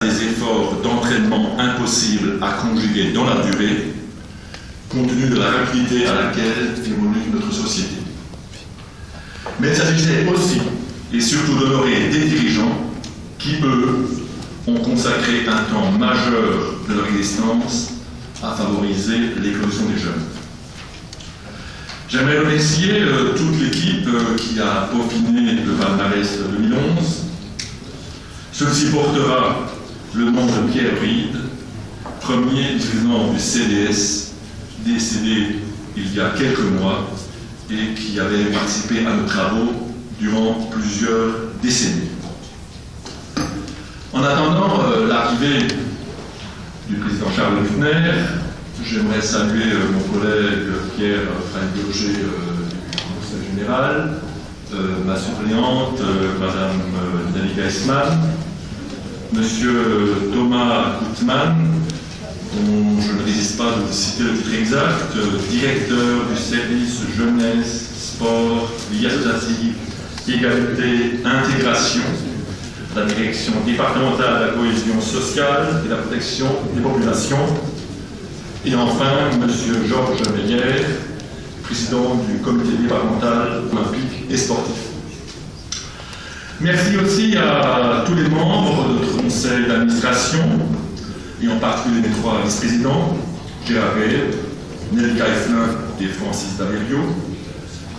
des efforts d'entraînement impossibles à conjuguer dans la durée, compte tenu de la rapidité à laquelle évolue notre société. Mais il s'agissait aussi et surtout d'honorer des dirigeants qui, eux, ont consacré un temps majeur de leur existence à favoriser l'éclosion des jeunes. J'aimerais remercier toute l'équipe qui a peaufiné le palmarès 2011. Ceci portera le nom de Pierre Bride, premier président du CDS, décédé il y a quelques mois et qui avait participé à nos travaux durant plusieurs décennies. En attendant l'arrivée du président Charles Lufner, j'aimerais saluer mon collègue Pierre Freiburger du Conseil général, ma suppléante, Madame Nelly Geisman, Monsieur Thomas Gutmann, dont je ne résiste pas de vous citer le titre exact, directeur du service jeunesse, sport, vie associative, égalité, intégration, la direction départementale de la cohésion sociale et de la protection des populations. Et enfin, M. Georges Meyer, président du comité départemental olympique et sportif. Merci aussi à tous les membres de notre conseil d'administration, et en particulier mes trois vice-présidents, Gérard Gay, Nelly Geisler et Francis Daverio,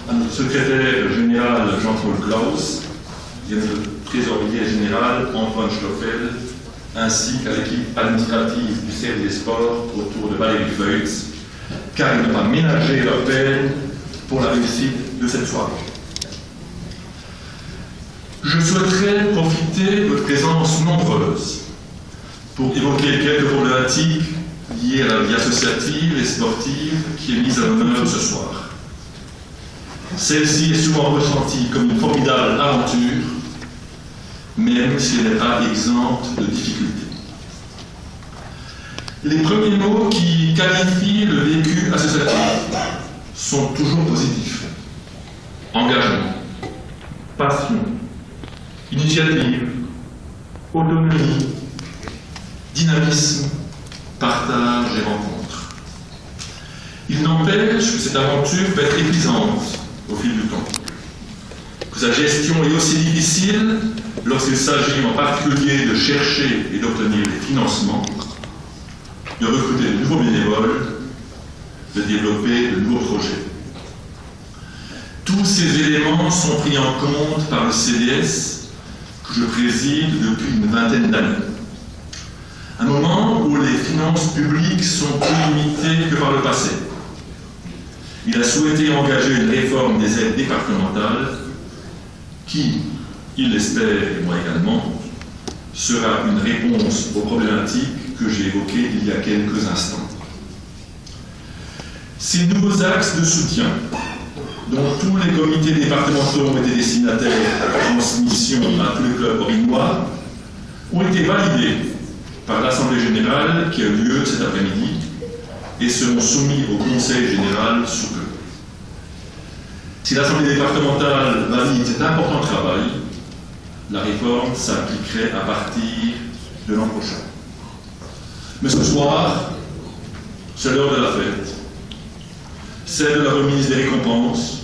à notre secrétaire général Jean-Paul Klaus, et à notre trésorier général Antoine Stoffel, ainsi qu'à l'équipe administrative du CRD des Sports autour de Valérie Feutz, car ils n'ont pas ménagé leur peine pour la réussite de cette soirée. Je souhaiterais profiter de votre présence nombreuse pour évoquer quelques problématiques liées à la vie associative et sportive qui est mise à l'honneur ce soir. Celle-ci est souvent ressentie comme une formidable aventure, même si elle n'est pas exempte de difficultés. Les premiers mots qui qualifient le vécu associatif sont toujours positifs. Engagement, passion, initiative, autonomie, dynamisme, partage et rencontre. Il n'empêche que cette aventure peut être épuisante au fil du temps. Que sa gestion est aussi difficile lorsqu'il s'agit en particulier de chercher et d'obtenir des financements, de recruter de nouveaux bénévoles, de développer de nouveaux projets. Tous ces éléments sont pris en compte par le CDS que je préside depuis une vingtaine d'années. Un moment où les finances publiques sont plus limitées que par le passé. Il a souhaité engager une réforme des aides départementales qui, il l'espère et moi également, sera une réponse aux problématiques que j'ai évoquées il y a quelques instants. Ces nouveaux axes de soutien, dont tous les comités départementaux ont été destinataires à transmission à tous les clubs orinois, ont été validés par l'Assemblée générale qui a eu lieu cet après-midi et seront soumis au Conseil général sous peu. Si l'Assemblée départementale valide cet important travail, la réforme s'appliquerait à partir de l'an prochain. Mais ce soir, c'est l'heure de la fête, celle de la remise des récompenses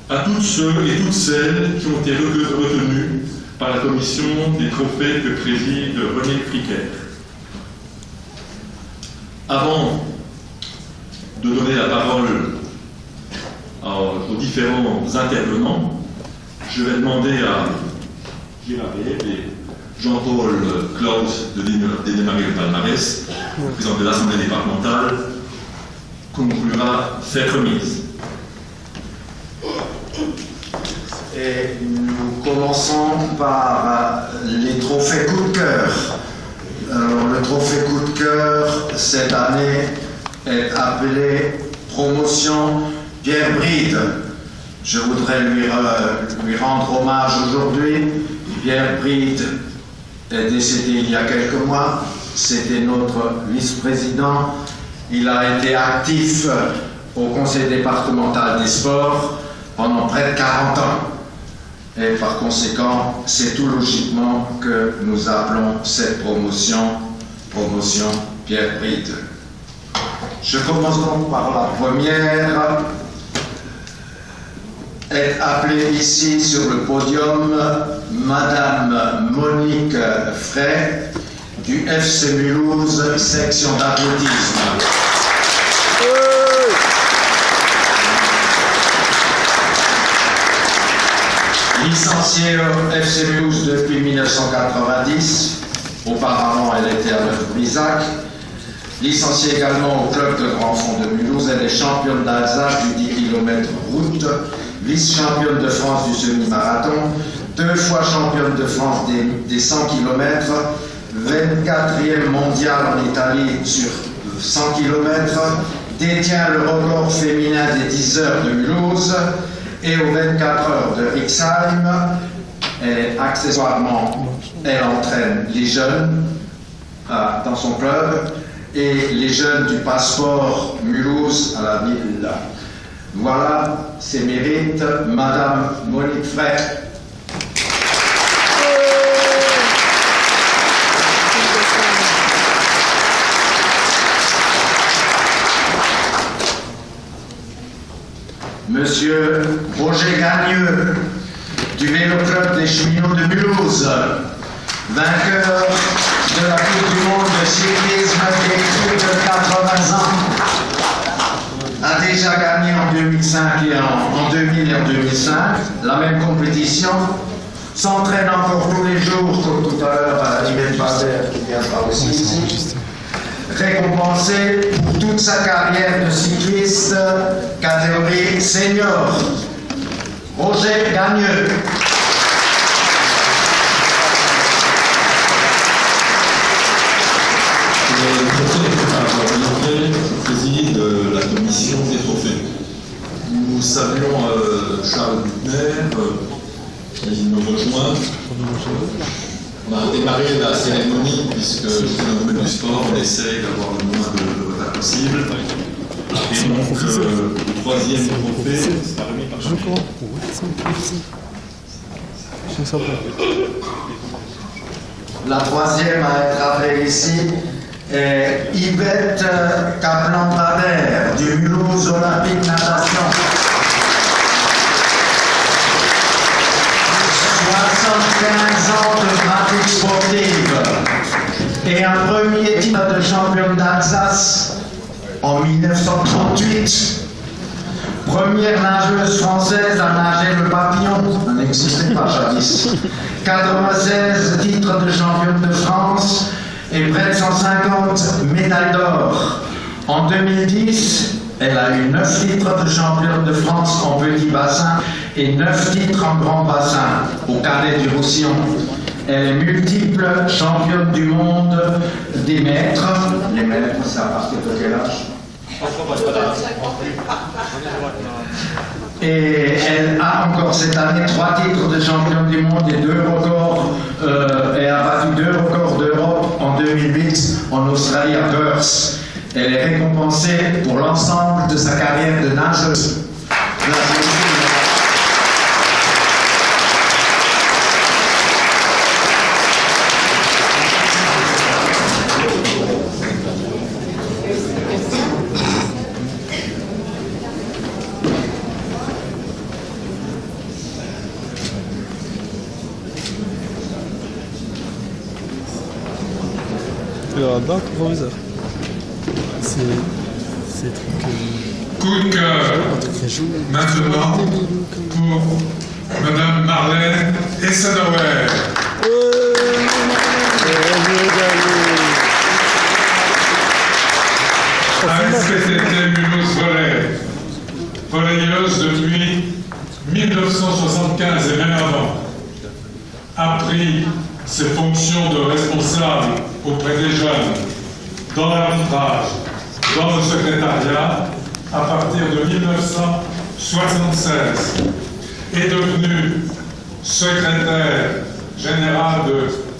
à toutes ceux et toutes celles qui ont été retenus par la commission des trophées que préside René Fricker. Avant de donner la parole aux différents intervenants, je vais demander à Gérard et Jean-Paul Klaus de démarrer le palmarès, président de l'Assemblée départementale, conclura cette remise. Et nous commençons par les trophées coup de cœur. Alors, le trophée coup de cœur, cette année, est appelé Promotion Pierre Bride. Je voudrais lui rendre hommage aujourd'hui. Pierre Bride est décédé il y a quelques mois. C'était notre vice-président. Il a été actif au conseil départemental des sports pendant près de 40 ans. Et par conséquent, c'est tout logiquement que nous appelons cette promotion Pierre Bride. Je commence donc par la première. Est appelée ici sur le podium Madame Monique Frey du FC Mulhouse, section d'athlétisme. Licenciée au FC Mulhouse depuis 1990, auparavant elle était à Neuf-Brisac. Licenciée également au club de Grand Fond de Mulhouse, elle est championne d'Alsace du 10 km route, vice-championne de France du semi-marathon, 2 fois championne de France des 100 km, 24e mondiale en Italie sur 100 km, détient le record féminin des 10 heures de Mulhouse et aux 24 heures de Rixheim. Et accessoirement, elle entraîne les jeunes dans son club et les jeunes du passeport Mulhouse à la ville. Voilà ses mérites, Madame Monique Frey. Monsieur Roger Gagneux, du Vélo Club des Cheminots de Mulhouse, vainqueur de la Coupe du Monde de cyclisme des plus de 80 ans, a déjà gagné en 2005 et en 2000 et en 2005 la même compétition, s'entraîne encore tous les jours, comme tout à l'heure Yvette Bader qui viendra aussi ici, récompensé pour toute sa carrière de cycliste catégorie senior. Roger Gagneux. Je préside la commission des trophées. Nous saluons Charles Buchner qui nous rejoint. On a démarré la cérémonie puisque dans le domaine du sport, on essaye d'avoir le moins de retard possible. Et donc, le troisième trophée sera remis par La troisième à être appelée ici est Yvette Kaplan-Bader du Mulhouse Olympique Natation. 75 ans de pratique sportive et un premier titre de championne d'Alsace en 1938. Première nageuse française à nager le papillon, ça n'existait pas jadis. 96 titres de championne de France et près de 150 médailles d'or. En 2010, elle a eu 9 titres de championne de France en petit bassin et 9 titres en grand bassin au cadet du Roussillon. Elle est multiple championne du monde des maîtres. Les maîtres, c'est à partir de quel âge? Et elle a encore cette année 3 titres de championne du monde et 2 records. Elle a battu 2 records d'Europe en 2008 en Australie à Perth. Elle est récompensée pour l'ensemble de sa carrière de nageuse. D'un proviseur. C'est trucs. Coup de cœur maintenant pour Madame Marlène Essadauer. ASPTT Mulhouse volleyeuse depuis 1975 et même avant, a pris ses fonctions de responsable auprès des jeunes, dans l'arbitrage, dans le secrétariat, à partir de 1976, est devenue secrétaire générale de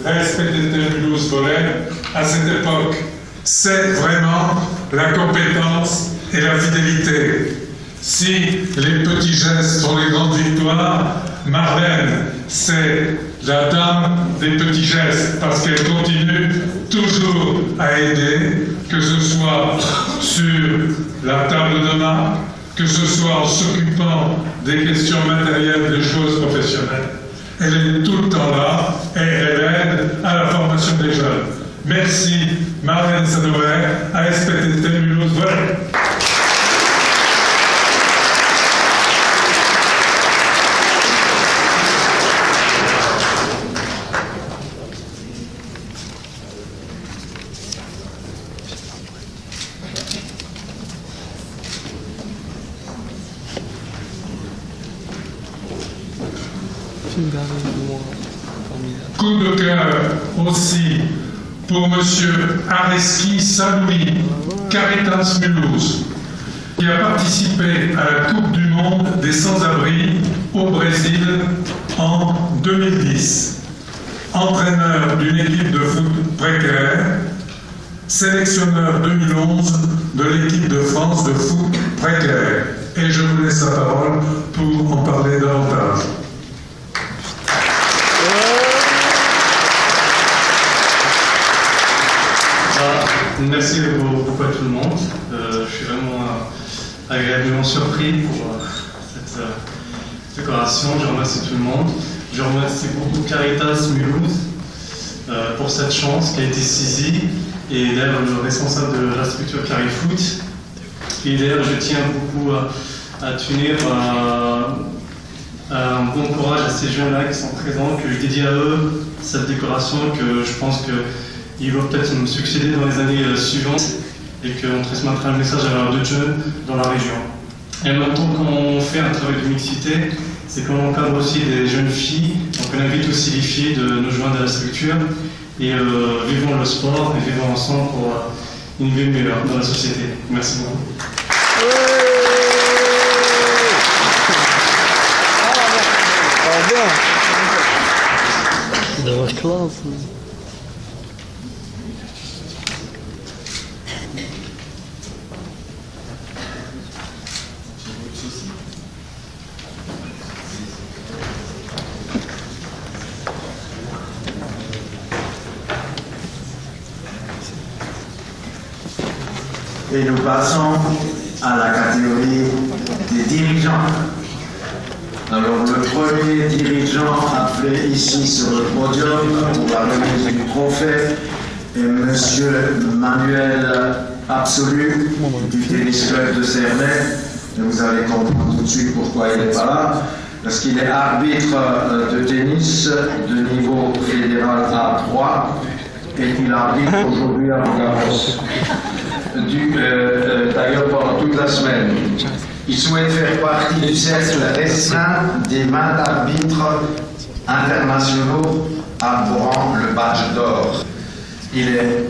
l'ASPTT Mulhouse Volley à cette époque. C'est vraiment la compétence et la fidélité. Si les petits gestes sont les grandes victoires, Marlène, c'est la dame des petits gestes parce qu'elle continue toujours à aider, que ce soit sur la table de main, que ce soit en s'occupant des questions matérielles, des choses professionnelles. Elle est tout le temps là et elle aide à la formation des jeunes. Merci Marlène Sadover, à SPTT Mulhouse. Voilà. Coup de cœur aussi pour Monsieur Areski Saloui, Caritas Mulhouse, qui a participé à la Coupe du Monde des Sans-Abri au Brésil en 2010. Entraîneur d'une équipe de foot précaire, sélectionneur 2011 de l'équipe de France de foot précaire. Et je vous laisse la parole pour en parler davantage. Merci beaucoup à tout le monde. Je suis vraiment agréablement surpris pour cette décoration. Je remercie tout le monde. Je remercie beaucoup Caritas Mulhouse pour cette chance qui a été saisie. Et d'ailleurs, le responsable de la structure Carifoot. Et d'ailleurs, je tiens beaucoup à tenir un bon courage à ces jeunes-là qui sont présents, que je dédie à eux cette décoration, que je pense qu'ils vont peut-être nous succéder dans les années suivantes et qu'on transmettra le message à d'autres jeunes dans la région. Et en même temps qu'on fait un travail de mixité, c'est qu'on encadre aussi des jeunes filles, donc on invite aussi les filles de nous joindre à la structure et vivons le sport et vivons ensemble pour une vie meilleure dans la société. Merci beaucoup. D'avoir classe. Et nous passons à la catégorie des dirigeants. Alors le premier dirigeant appelé ici sur le podium pour la remise du trophée est Monsieur Manuel Absolu du tennis club de Cernay. Et vous allez comprendre tout de suite pourquoi il n'est pas là. Parce qu'il est arbitre de tennis de niveau fédéral A3 et qu'il arbitre aujourd'hui à Roland-Garros. D'ailleurs pendant toute la semaine. Il souhaite faire partie du cercle restreint des mains d'arbitres internationaux arborant le badge d'or. Il est